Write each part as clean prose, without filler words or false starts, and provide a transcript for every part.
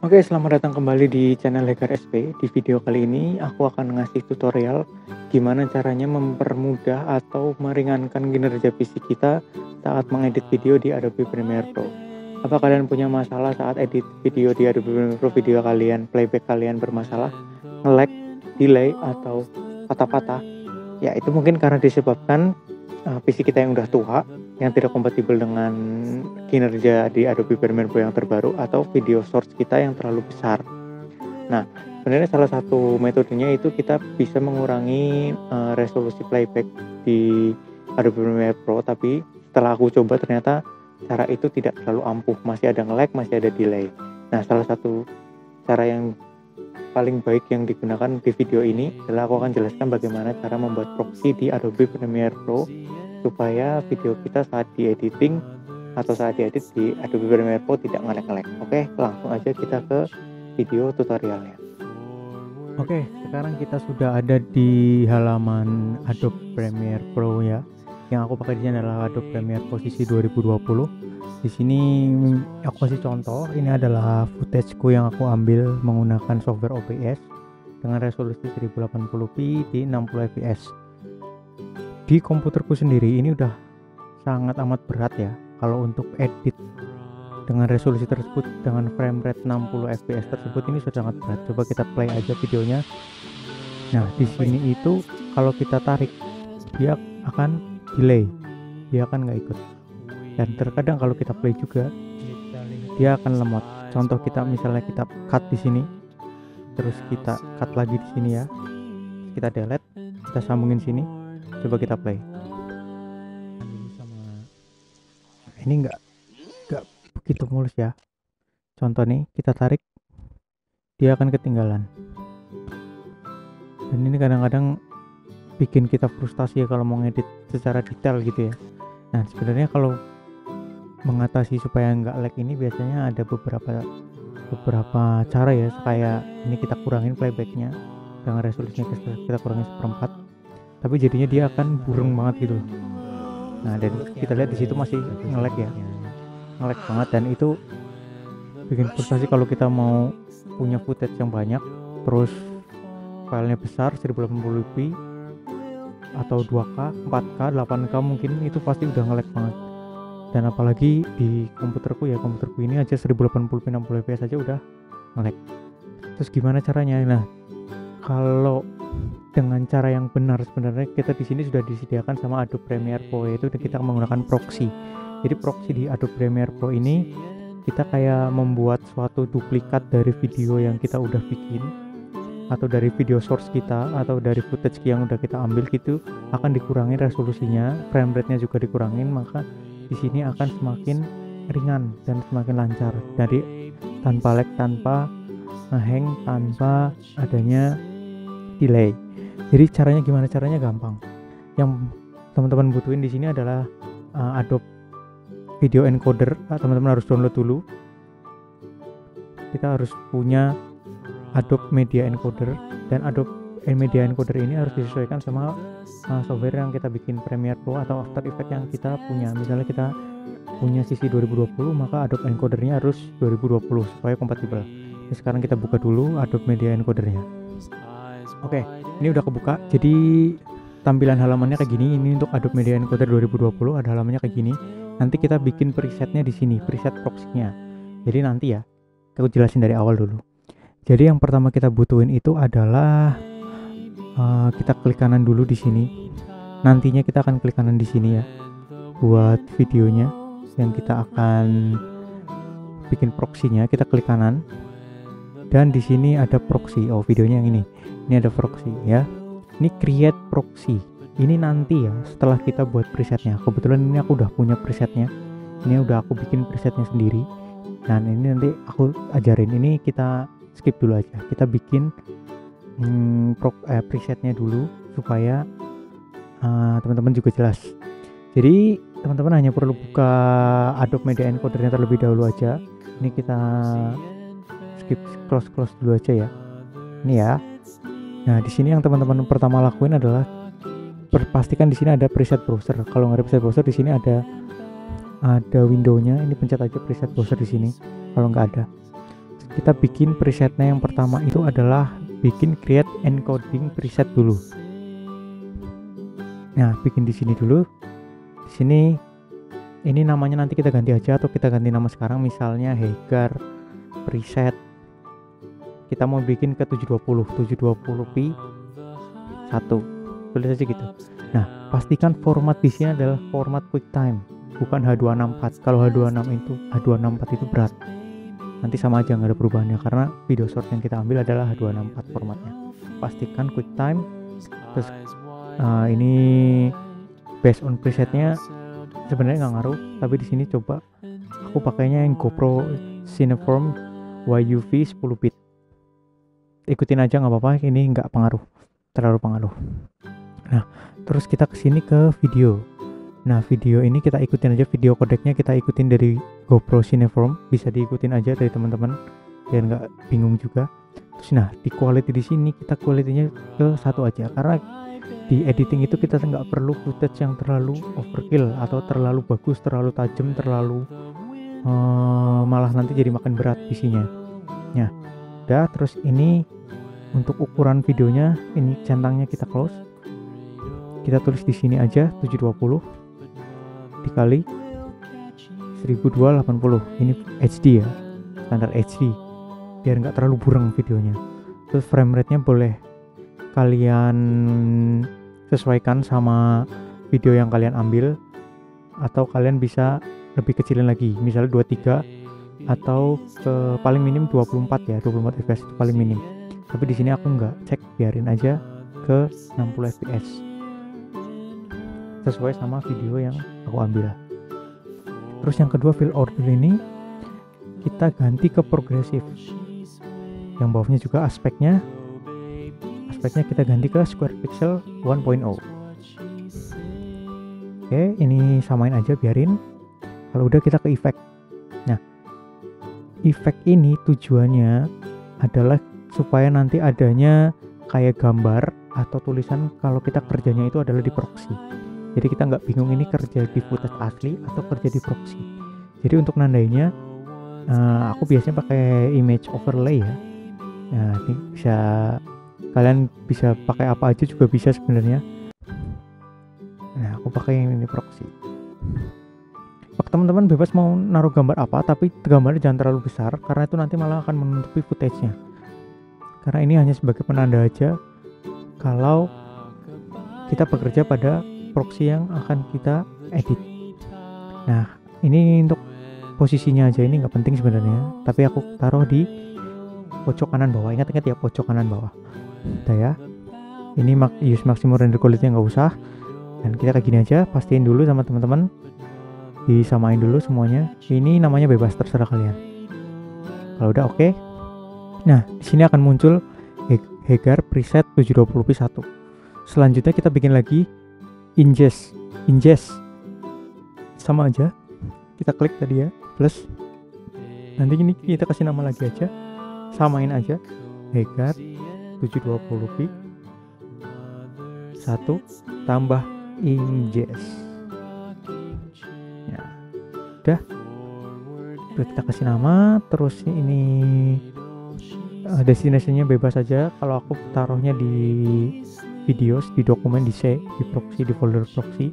Oke, selamat datang kembali di channel Hacker SP. Di video kali ini aku akan ngasih tutorial gimana caranya mempermudah atau meringankan kinerja PC kita saat mengedit video di Adobe Premiere Pro. Apa kalian punya masalah saat edit video di Adobe Premiere Pro, video kalian, playback kalian bermasalah, nge-lag, delay, atau patah-patah? Ya, itu mungkin karena disebabkan PC kita yang udah tua, yang tidak kompatibel dengan kinerja di Adobe Premiere Pro yang terbaru, atau video source kita yang terlalu besar. Nah, sebenarnya salah satu metodenya itu kita bisa mengurangi resolusi playback di Adobe Premiere Pro, tapi setelah aku coba ternyata cara itu tidak terlalu ampuh, masih ada nge-lag, masih ada delay. Nah, salah satu cara yang paling baik yang digunakan di video ini adalah aku akan jelaskan bagaimana cara membuat proxy di Adobe Premiere Pro supaya video kita saat di editing atau saat diedit di Adobe Premiere Pro tidak nge-lag. Oke, langsung aja kita ke video tutorialnya. Oke, sekarang kita sudah ada di halaman Adobe Premiere Pro ya. Yang aku pakai di sini adalah Adobe Premiere posisi 2020. Di sini aku kasih contoh, ini adalah footageku yang aku ambil menggunakan software OBS dengan resolusi 1080p di 60 fps. Di komputerku sendiri ini udah sangat amat berat ya kalau untuk edit dengan resolusi tersebut, dengan frame rate 60 fps tersebut, ini sudah sangat berat. Coba kita play aja videonya. Nah, di sini itu kalau kita tarik dia akan delay, dia akan nggak ikut. Dan terkadang kalau kita play juga dia akan lemot. Contoh kita misalnya kita cut di sini, terus kita cut lagi di sini ya, kita delete, kita sambungin sini, coba kita play. Nah, ini nggak begitu mulus ya. Contoh nih, kita tarik, dia akan ketinggalan. Dan ini kadang-kadang bikin kita frustasi ya kalau mau ngedit secara detail gitu ya. Nah, sebenarnya kalau mengatasi supaya nggak lag ini biasanya ada beberapa cara ya. Kayak ini kita kurangin playbacknya dengan resolusinya kita kurangin 1/4, tapi jadinya dia akan burung banget gitu. Nah, dan kita lihat di situ masih nge-lag ya, nge-lag banget, dan itu bikin frustasi kalau kita mau punya footage yang banyak terus filenya besar 1080p atau 2K, 4K, 8K mungkin, itu pasti udah nge-lag banget. Dan apalagi di komputerku ini aja 1080p 60 fps aja udah nge-lag. Terus gimana caranya? Nah, kalau dengan cara yang benar sebenarnya kita di sini sudah disediakan sama Adobe Premiere Pro, yaitu kita menggunakan proxy. Jadi proxy di Adobe Premiere Pro ini kita kayak membuat suatu duplikat dari video yang kita udah bikin, atau dari video source kita, atau dari footage yang udah kita ambil gitu, akan dikurangin resolusinya, frame rate-nya juga dikurangin, maka di sini akan semakin ringan dan semakin lancar, dari tanpa lag, tanpa hang, tanpa adanya delay. Jadi caranya gimana? Caranya gampang. Yang teman-teman butuhin di sini adalah Adobe Video Encoder. Teman-teman harus download dulu. Kita harus punya Adobe Media Encoder, dan Adobe Media Encoder ini harus disesuaikan sama software yang kita bikin, Premiere Pro atau After Effects yang kita punya. Misalnya kita punya sisi 2020, maka Adobe Encodernya harus 2020 supaya kompatibel. Jadi sekarang kita buka dulu Adobe Media Encodernya. Oke, ini udah kebuka. Jadi tampilan halamannya kayak gini. Ini untuk Adobe Media Encoder 2020, ada halamannya kayak gini. Nanti kita bikin presetnya di sini, preset proxy-nya. Jadi nanti ya, aku jelasin dari awal dulu. Jadi yang pertama kita butuhin itu adalah kita klik kanan dulu di sini. Nantinya kita akan klik kanan di sini ya, buat videonya yang kita akan bikin proxy-nya. Kita klik kanan, dan di sini ada proxy. Oh, videonya yang ini ada proxy ya. Ini create proxy. Ini nanti ya setelah kita buat presetnya. Kebetulan ini aku udah punya presetnya. Ini udah aku bikin presetnya sendiri. Dan ini nanti aku ajarin. Ini kita skip dulu aja. Kita bikin presetnya dulu supaya teman-teman juga jelas. Jadi teman-teman hanya perlu buka Adobe Media Encoder-nya terlebih dahulu aja. Ini kita skip, close dulu aja ya. Ini ya. Nah, di sini yang teman-teman pertama lakuin adalah pastikan di sini ada preset browser. Kalau nggak ada preset browser, di sini ada window-nya. Ini pencet aja preset browser di sini. Kalau nggak ada, kita bikin presetnya. Yang pertama itu adalah bikin create encoding preset dulu. Nah, bikin di sini dulu. Di sini ini namanya nanti kita ganti aja, atau kita ganti nama sekarang, misalnya Hegar preset. Kita mau bikin ke 720p 1. Tulis aja gitu. Nah, pastikan format di sini adalah format QuickTime, bukan H264. Kalau H264 itu berat. Nanti sama aja, nggak ada perubahannya, karena video short yang kita ambil adalah H264 formatnya. Pastikan QuickTime. Terus ini based on presetnya sebenarnya nggak ngaruh, tapi di sini coba aku pakainya yang GoPro Cineform YUV 10 bit. Ikutin aja, nggak apa-apa, ini nggak terlalu pengaruh. Nah, terus kita kesini ke video. Nah, video ini kita ikutin aja, video kodeknya kita ikutin dari GoPro Cineform, bisa diikutin aja dari teman-teman biar nggak bingung juga. Terus nah, di quality di sini kita quality-nya ke 1 aja, karena di editing itu kita nggak perlu footage yang terlalu overkill atau terlalu bagus, terlalu tajam, terlalu malah nanti jadi makin berat isinya. Nah, udah. Terus ini untuk ukuran videonya, ini centangnya kita close. Kita tulis di sini aja 720 dikali 1280. Ini HD ya, standar HD, biar nggak terlalu buram videonya. Terus frame rate-nya boleh kalian sesuaikan sama video yang kalian ambil, atau kalian bisa lebih kecilin lagi, misalnya 23 atau paling minim 24 ya, 24 fps itu paling minim. Tapi di sini aku nggak cek, biarin aja ke 60 fps sesuai sama video yang aku ambil. Terus yang kedua, fill order ini kita ganti ke progresif. Yang bawahnya juga aspeknya kita ganti ke square pixel 1.0. Oke, ini samain aja, biarin. Kalau udah kita ke effect. Nah, effect ini tujuannya adalah supaya nanti adanya kayak gambar atau tulisan kalau kita kerjanya itu adalah di proxy. Jadi kita nggak bingung ini kerja di footage asli atau kerja di proxy. Jadi untuk nandainya aku biasanya pakai image overlay ya. Nah, ini bisa, kalian bisa pakai apa aja juga bisa sebenarnya. Nah, aku pakai yang ini proxy. Teman-teman bebas mau naruh gambar apa, tapi gambarnya jangan terlalu besar karena itu nanti malah akan menutupi footage-nya. Karena ini hanya sebagai penanda aja kalau kita bekerja pada proxy yang akan kita edit. Nah, ini untuk posisinya aja, ini nggak penting sebenarnya, tapi aku taruh di pojok kanan bawah. Ingat-ingat ya, pojok kanan bawah. Udah ya. Ini use maximum render quality nggak usah. Dan kita kayak gini aja, pastiin dulu sama teman-teman, disamain dulu semuanya. Ini namanya bebas, terserah kalian. Kalau udah oke. Nah, di sini akan muncul Hegar preset 720p 1. Selanjutnya kita bikin lagi ingest sama aja, kita klik tadi ya, plus nanti ini kita kasih nama lagi aja, samain aja Hegar 720p 1 tambah ingest. Ya, udah kita kasih nama. Terus ini destinasinya bebas aja, kalau aku taruhnya di videos, di dokumen, di proxy, di folder proxy.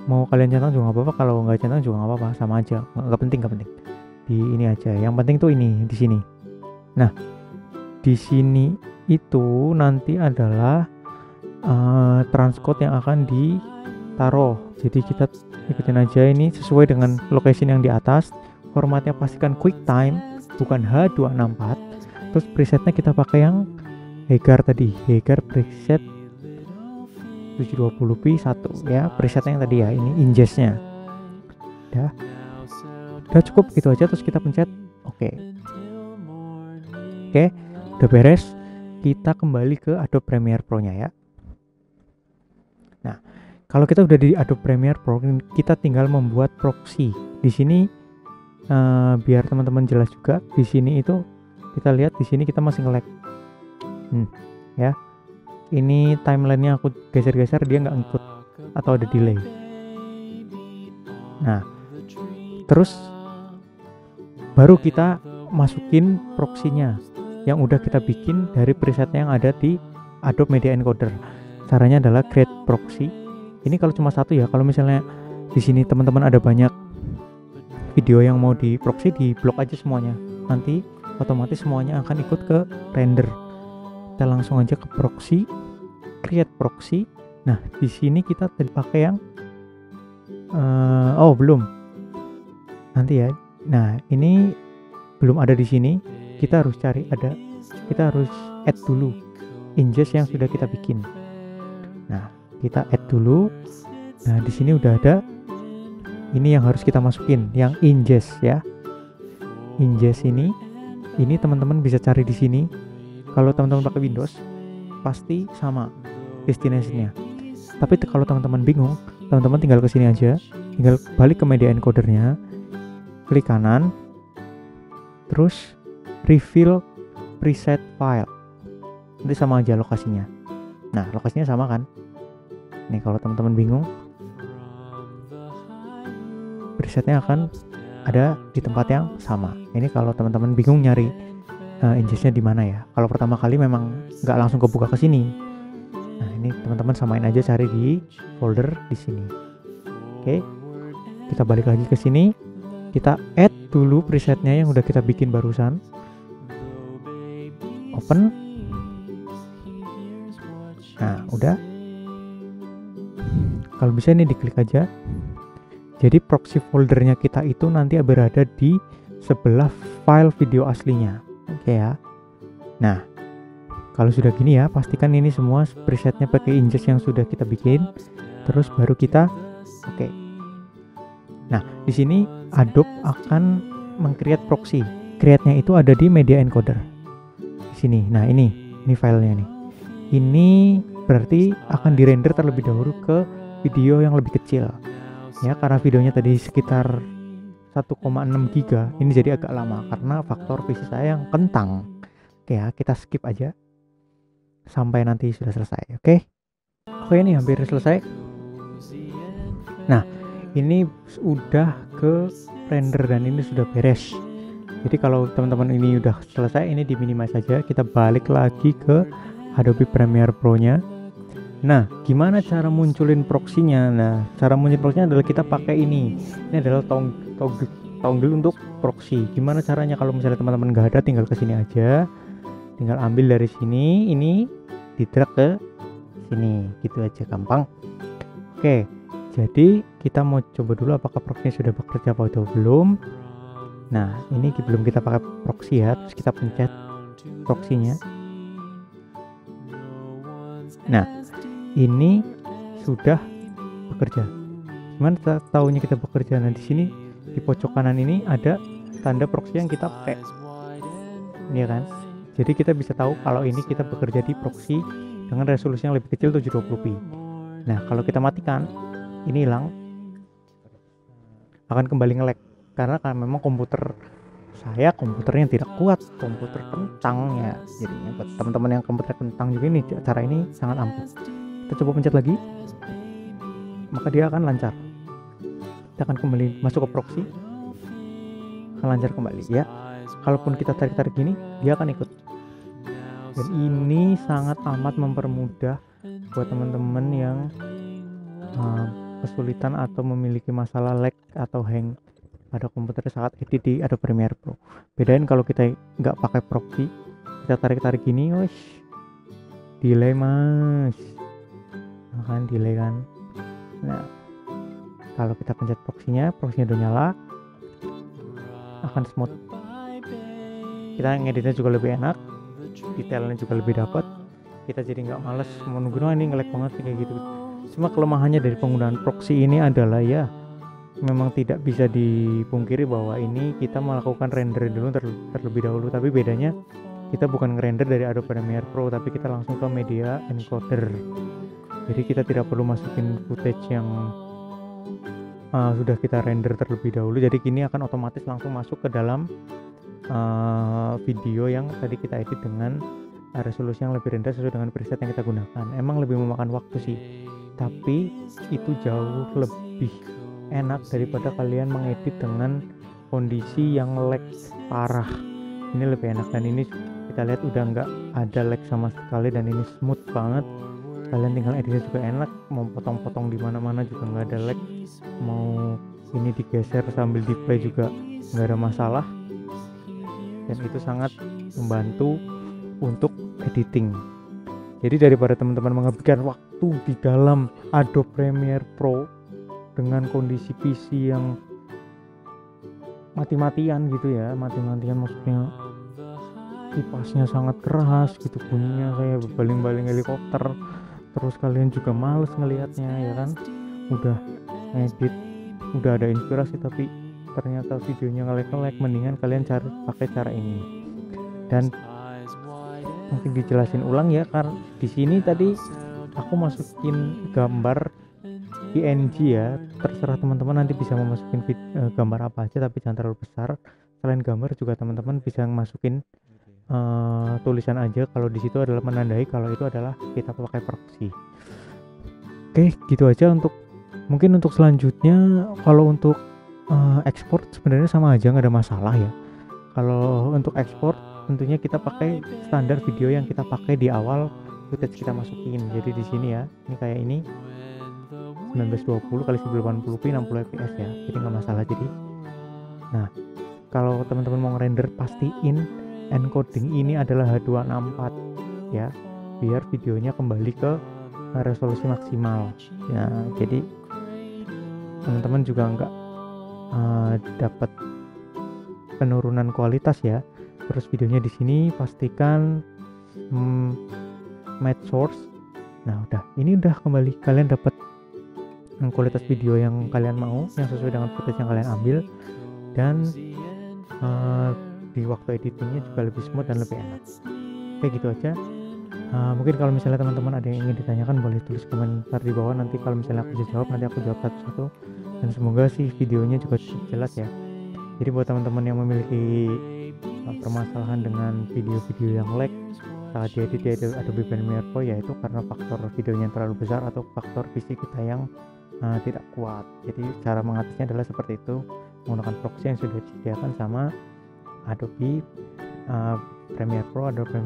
Mau kalian centang juga nggak apa-apa, kalau nggak centang juga nggak apa-apa, sama aja, nggak penting. Di ini aja, yang penting tuh ini di sini. Nah, di sini itu nanti adalah transcode yang akan ditaruh. Jadi kita ikutin aja ini sesuai dengan location yang di atas. Formatnya pastikan QuickTime, bukan H264. Terus presetnya kita pakai yang Hegar tadi, Hegar preset 720p 1 ya, presetnya yang tadi ya, ini ingestnya. Udah cukup gitu aja, terus kita pencet oke, udah beres. Kita kembali ke Adobe Premiere Pro nya ya. Nah, kalau kita udah di Adobe Premiere Pro, kita tinggal membuat proxy. Di sini biar teman-teman jelas juga, di sini itu kita lihat di sini kita masih nge-lag. Ya, ini timelinenya aku geser-geser, dia nggak ngikut atau ada delay. Nah, terus baru kita masukin proxy-nya yang udah kita bikin dari presetnya yang ada di Adobe Media Encoder. Caranya adalah create proxy. Ini kalau cuma satu ya. Kalau misalnya di sini teman-teman ada banyak video yang mau di proxy, di blok aja semuanya. Nanti otomatis semuanya akan ikut ke render. Kita langsung aja ke proxy, create proxy. Nah, di sini kita pakai yang belum. Nanti ya. Nah, ini belum ada di sini. Kita harus cari kita harus add dulu ingest yang sudah kita bikin. Nah, kita add dulu. Nah, di sini udah ada. Ini yang harus kita masukin, yang ingest ya. Ingest ini teman-teman bisa cari di sini. Kalau teman-teman pakai Windows, pasti sama destination-nya. Tapi kalau teman-teman bingung, teman-teman tinggal ke sini aja, tinggal balik ke media encoder-nya, klik kanan, terus refill preset file. Nanti sama aja lokasinya. Nah, lokasinya sama kan? Nih kalau teman-teman bingung, presetnya akan ada di tempat yang sama. Ini kalau teman-teman bingung nyari ingestnya di mana ya. Kalau pertama kali memang nggak langsung kebuka ke sini. Nah, ini teman-teman samain aja, cari di folder di sini. Oke, kita balik lagi ke sini. Kita add dulu presetnya yang udah kita bikin barusan. Open. Nah, udah. Kalau bisa ini diklik aja. Jadi proxy foldernya kita itu nanti berada di sebelah file video aslinya. Oke ya. Nah, kalau sudah gini ya, pastikan ini semua presetnya pakai ingest yang sudah kita bikin. Terus baru kita oke. Nah, di sini Adobe akan meng-create proxy. Create-nya itu ada di media encoder. Di sini. Nah, ini filenya nih. Ini berarti akan dirender terlebih dahulu ke video yang lebih kecil. Ya, karena videonya tadi sekitar 1,6 giga, ini jadi agak lama karena faktor PC saya yang kentang. Oke ya, kita skip aja sampai nanti sudah selesai. Oke, ini hampir selesai. Nah, ini sudah ke render dan ini sudah beres. Jadi kalau teman-teman ini udah selesai, ini di minimize saja. Kita balik lagi ke Adobe Premiere Pro-nya. Nah, gimana cara munculin proxy-nya? Nah, cara munculin proxy-nya adalah kita pakai ini. Ini adalah toggle untuk proxy. Gimana caranya? Kalau misalnya teman-teman nggak ada, tinggal ke sini aja. Tinggal ambil dari sini, ini di-drag ke sini. Gitu aja, gampang. Oke, jadi kita mau coba dulu apakah proxy sudah bekerja atau belum. Nah, ini belum kita pakai proxy ya. Terus kita pencet proxy-nya. Nah, ini sudah bekerja. Gimana tahunya kita bekerja? Nah, di sini di pojok kanan ini ada tanda proxy yang kita pakai. Ini kan. Jadi kita bisa tahu kalau ini kita bekerja di proxy dengan resolusi yang lebih kecil 720p. Nah, kalau kita matikan, ini hilang. Akan kembali nge-lag karena memang komputernya tidak kuat, komputer kentang ya. Jadi buat teman-teman yang komputer kentang juga ini cara ini sangat ampuh. Kita coba pencet lagi, maka dia akan lancar. Kita akan kembali masuk ke proxy, akan lancar kembali ya. Kalaupun kita tarik-tarik gini, dia akan ikut. Dan ini sangat amat mempermudah buat teman-teman yang kesulitan atau memiliki masalah lag atau hang pada komputer saat edit di Adobe Premiere Pro. Bedain kalau kita nggak pakai proxy, kita tarik-tarik gini, delay mas. Akan delay kan. Nah, kalau kita pencet proxy-nya udah nyala, akan smooth. Kita ngeditnya juga lebih enak, detailnya juga lebih dapat. Kita jadi nggak males mau nunggu, ini nge-lag banget kayak gitu. Cuma kelemahannya dari penggunaan proxy ini adalah ya, memang tidak bisa dipungkiri bahwa ini kita melakukan render dulu terlebih dahulu. Tapi bedanya kita bukan ngerender dari Adobe Premiere Pro, tapi kita langsung ke media encoder. Jadi kita tidak perlu masukin footage yang sudah kita render terlebih dahulu. Jadi gini akan otomatis langsung masuk ke dalam video yang tadi kita edit dengan resolusi yang lebih rendah sesuai dengan preset yang kita gunakan. Emang lebih memakan waktu sih, tapi itu jauh lebih enak daripada kalian mengedit dengan kondisi yang lag parah. sini lebih enak, dan ini kita lihat udah nggak ada lag sama sekali dan ini smooth banget. Kalian tinggal editnya juga enak, mau potong-potong di mana-mana juga nggak ada lag, mau ini digeser sambil di play juga nggak ada masalah, dan itu sangat membantu untuk editing. Jadi daripada teman-teman menghabiskan waktu di dalam Adobe Premiere Pro dengan kondisi PC yang mati-matian gitu ya, mati-matian maksudnya kipasnya sangat keras gitu, bunyinya kayak baling-baling helikopter, terus kalian juga males ngelihatnya ya kan, udah ngedit udah ada inspirasi tapi ternyata videonya nge-lag, mendingan kalian pakai cara ini. Dan mungkin dijelasin ulang ya, karena di sini tadi aku masukin gambar PNG ya, terserah teman-teman nanti bisa memasukin gambar apa aja tapi jangan terlalu besar. Selain gambar juga teman-teman bisa masukin tulisan aja, kalau di situ adalah menandai kalau itu adalah kita pakai proxy. Oke, gitu aja mungkin untuk selanjutnya. Kalau untuk ekspor sebenarnya sama aja, nggak ada masalah ya. Kalau untuk ekspor tentunya kita pakai standar video yang kita pakai di awal footage kita masukin. Jadi di sini ya, ini kayak ini 1920 x 1080p 60 fps ya, jadi nggak masalah. Jadi nah, kalau teman-teman mau render pastiin encoding ini adalah H264 ya, biar videonya kembali ke resolusi maksimal ya. Jadi teman-teman juga nggak dapat penurunan kualitas ya. Terus videonya di sini pastikan match source. Nah udah, ini udah kembali, kalian dapat kualitas video yang kalian mau, yang sesuai dengan footage yang kalian ambil, dan di waktu editingnya juga lebih smooth dan lebih enak. Oke, gitu aja. Mungkin kalau misalnya teman-teman ada yang ingin ditanyakan boleh tulis komentar di bawah, nanti kalau misalnya aku bisa jawab nanti aku jawab satu-satu, dan semoga sih videonya juga jelas ya. Jadi buat teman-teman yang memiliki permasalahan dengan video-video yang lag saat diedit di Adobe Premiere Pro, yaitu karena faktor videonya yang terlalu besar atau faktor PC kita yang tidak kuat. Jadi cara mengatasinya adalah seperti itu, menggunakan proxy yang sudah disediakan sama Adobe Premiere Pro, Adobe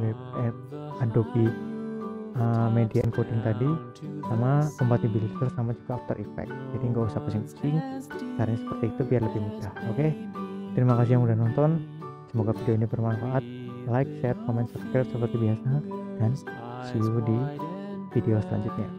Media Encoding tadi, sama compatibility sama juga After Effects. Jadi nggak usah pusing-pusing, caranya seperti itu biar lebih mudah. Oke, terima kasih yang udah nonton, semoga video ini bermanfaat. Like, share, comment, subscribe seperti biasa, dan see you di video selanjutnya.